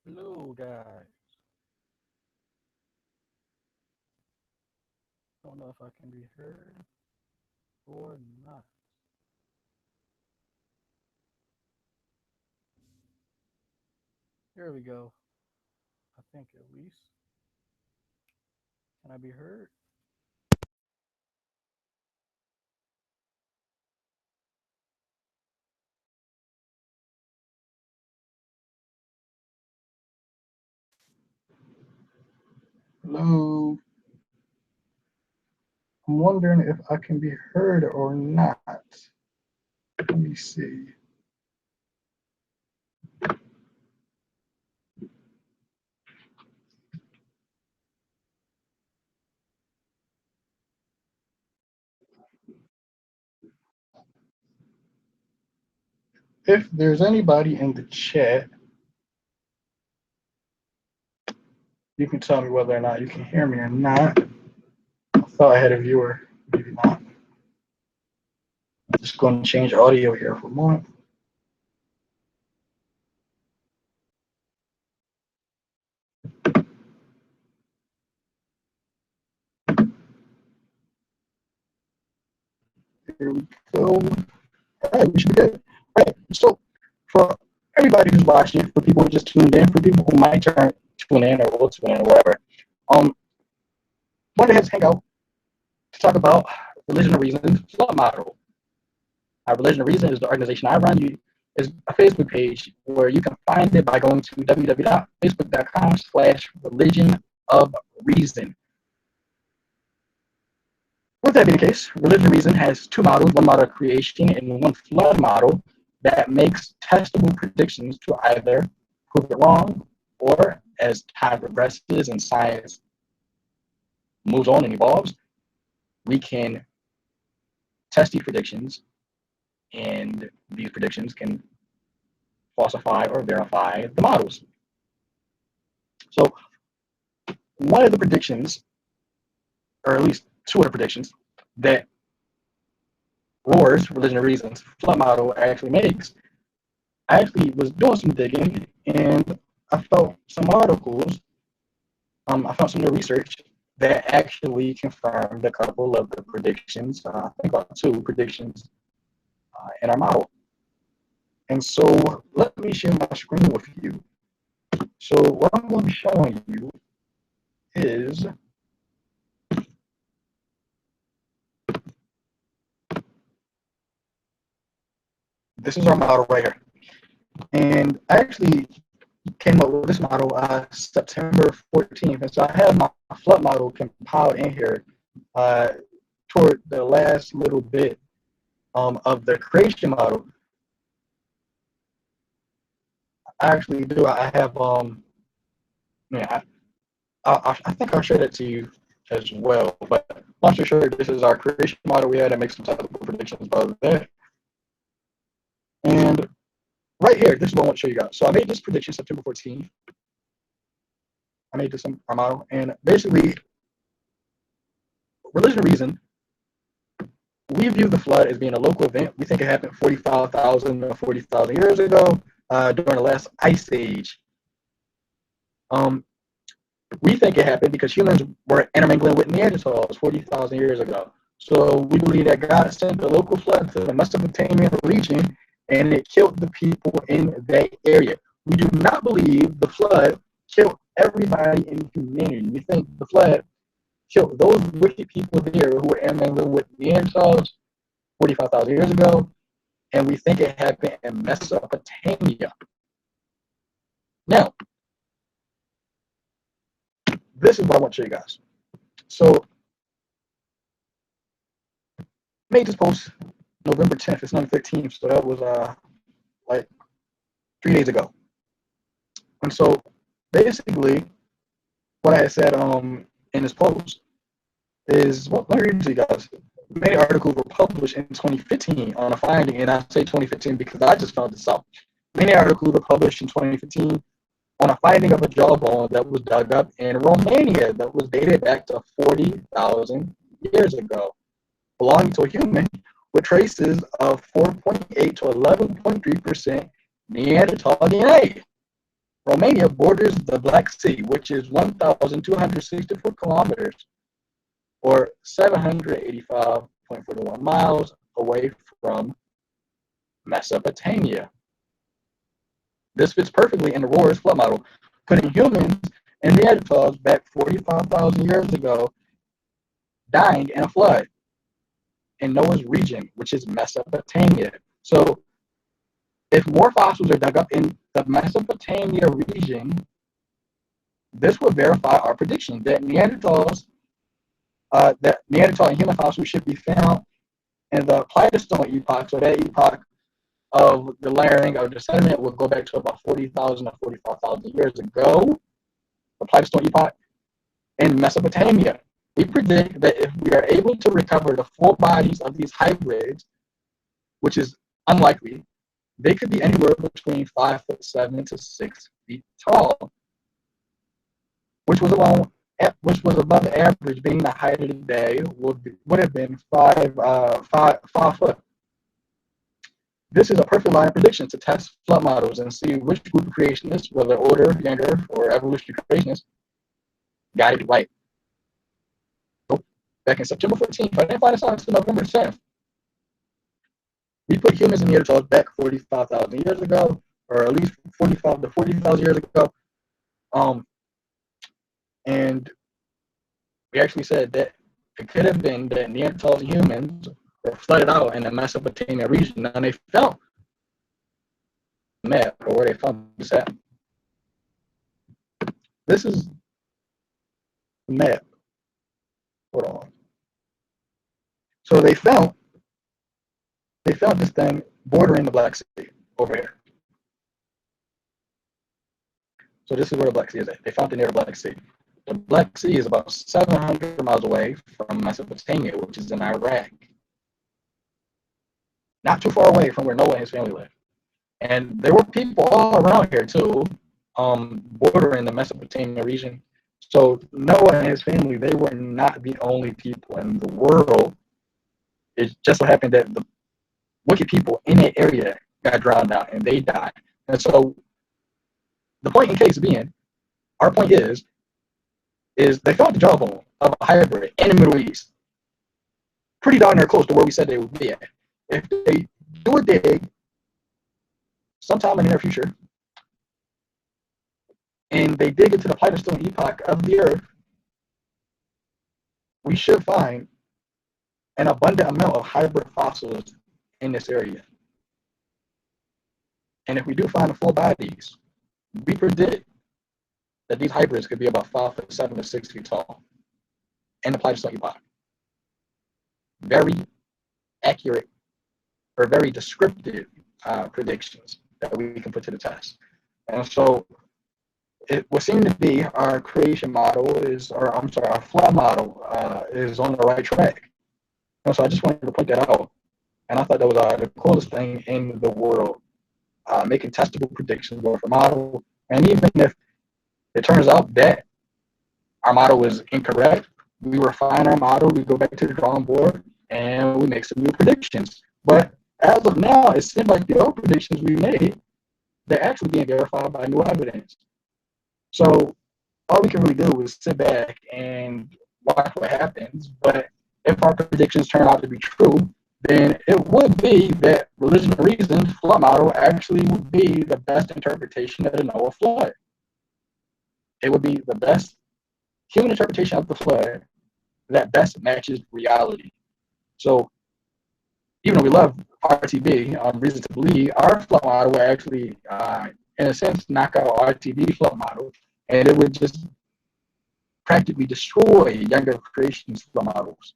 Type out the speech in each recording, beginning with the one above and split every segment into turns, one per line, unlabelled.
Hello, guys. Don't know if I can be heard or not. Here we go. I think at least. Can I be heard? Hello. I'm wondering if I can be heard or not. Let me see. If there's anybody in the chat, you can tell me whether or not you can hear me or not. I thought I had a viewer. Maybe not. Just going to change audio here for a moment. Here we go. All right, we should be good. All right, so for everybody who's watching, for people who just tuned in, for people who might tune in or will tune in or whatever, wanted to hang out to talk about Religion of Reason flood model. Religion of Reason is the organization I run. Is a Facebook page where you can find it by going to www.facebook.com/religion of reason. With that being the case, Religion of Reason has two models, one model of creation and one flood model that makes testable predictions to either prove it wrong or, as time progresses and science moves on and evolves, we can test these predictions, and these predictions can falsify or verify the models. So one of the predictions, or at least two of the predictions, that Rohr's Religion of Reason's flood model actually makes, I actually was doing some digging and I found some articles, I found some new research that actually confirmed a couple of the predictions, I think about two predictions in our model. And so let me share my screen with you. So what I'm going to be showing you is this is our model right here. And I actually came up with this model September 14th. And so I have my flood model compiled in here uh, toward the last little bit of the creation model. I actually do. I have, yeah, I think I'll share that to you as well. But long story short, this is our creation model. We had to make some type of predictions about that. And right here, this is what I want to show you guys. So I made this prediction September 14th. I made this our model. And basically, Religion of Reason, we view the flood as being a local event. We think it happened 45,000 or 40,000 years ago during the last ice age. We think it happened because humans were intermingling with Neanderthals 40,000 years ago. So we believe that God sent a local flood to the Mesopotamian region and it killed the people in that area. We do not believe the flood killed everybody in humanity. We think the flood killed those wicked people there who were intermingling with Neanderthals 45,000 years ago, and we think it happened in Mesopotamia. Now, this is what I want to show you guys. So, made this post November 10th. It's November 13th, so that was like 3 days ago. And so, basically, what I said in this post is, well, let me read to you guys. Many articles were published in 2015 on a finding, and I say 2015 because I just found this out. Many articles were published in 2015 on a finding of a jawbone that was dug up in Romania that was dated back to 40,000 years ago, belonging to a human with traces of 4.8 to 11.3% Neanderthal DNA. Romania borders the Black Sea, which is 1,264 kilometers or 785.41 miles away from Mesopotamia. This fits perfectly in the Rohr's flood model, putting humans and Neanderthals back 45,000 years ago dying in a flood in Noah's region, which is Mesopotamia. So if more fossils are dug up in the Mesopotamia region, this would verify our prediction that Neanderthal and human fossils should be found in the Pleistocene epoch. So that epoch of the layering of the sediment will go back to about 40,000 to 45,000 years ago, the Pleistocene epoch in Mesopotamia. We predict that if we are able to recover the full bodies of these hybrids, which is unlikely, they could be anywhere between 5'7" to 6 feet tall, which was above the average, being the height of the day would have been 5 foot. This is a perfect line of prediction to test flood models and see which group of creationists, whether older, younger, or evolutionary creationists, got it right. So, back in September 14th, I didn't find this out until November 10th. We put humans and Neanderthals back 45,000 years ago, or at least 45 to 40,000 years ago. And we actually said that it could have been that Neanderthals and humans were flooded out in the Mesopotamia region, and they found the map, or where they found this at. This is the map. Hold on. So they found this thing bordering the Black Sea over here. So this is where the Black Sea is at. They found it near the Black Sea. The Black Sea is about 700 miles away from Mesopotamia, which is in Iraq. Not too far away from where Noah and his family lived. And there were people all around here too, bordering the Mesopotamia region. So Noah and his family, they were not the only people in the world. It just so happened that the wicked people in that area got drowned out and they died. And so the point in case being, our point is they found the jawbone of a hybrid in the Middle East. Pretty darn near close to where we said they would be at. If they do a dig sometime in the near future, and they dig into the Pleistocene epoch of the Earth, we should find an abundant amount of hybrid fossils in this area. And if we do find the full bodies, we predict that these hybrids could be about 5'7" to 6 feet tall in the Pleistocene epoch. Very accurate or very descriptive predictions that we can put to the test. And so it would seem to be our creation model our flood model is on the right track. And so I just wanted to point that out. And I thought that was the coolest thing in the world, making testable predictions with a model. And even if it turns out that our model was incorrect, we refine our model, we go back to the drawing board, and we make some new predictions. But as of now, it seems like the old predictions we made, they're actually being verified by new evidence. So all we can really do is sit back and watch what happens. But if our predictions turn out to be true, then it would be that Religion and Reason's flood model actually would be the best interpretation of the Noah flood. It would be the best human interpretation of the flood that best matches reality. So even though we love RTB, Reason to Believe, our flood model would actually, in a sense, knock out RTB flood model, and it would just practically destroy younger creations flood models.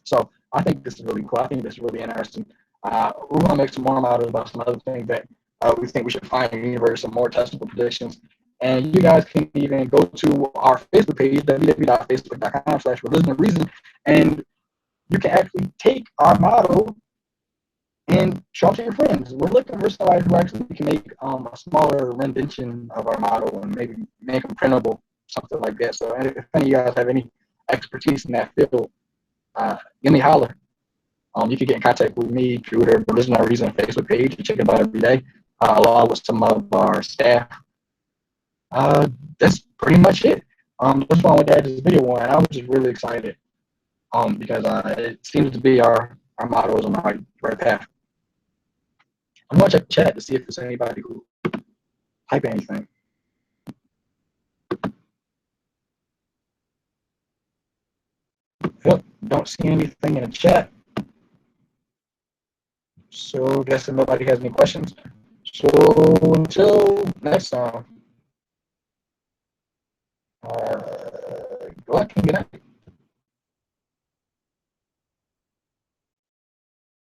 So I think this is really cool. I think this is really interesting. We're going to make some more models about some other things that we think we should find in the universe, some more testable predictions. And you guys can even go to our Facebook page, www.facebook.com/Religion and Reason, and you can actually take our model and show it to your friends. We're looking for somebody who actually can make a smaller rendition of our model and maybe make them printable, something like that. So if any of you guys have any expertise in that field, give me a holler. You can get in contact with me through the Religion and Reason Facebook page. You check it out every day, along with some of our staff. That's pretty much it. That's why I went to add this video on, and I was just really excited. Because it seems to be our motto is on the right path. I'm gonna check the chat to see if there's anybody who type anything. Yep, don't see anything in the chat. So guessing nobody has any questions. So until next time, good luck and good night.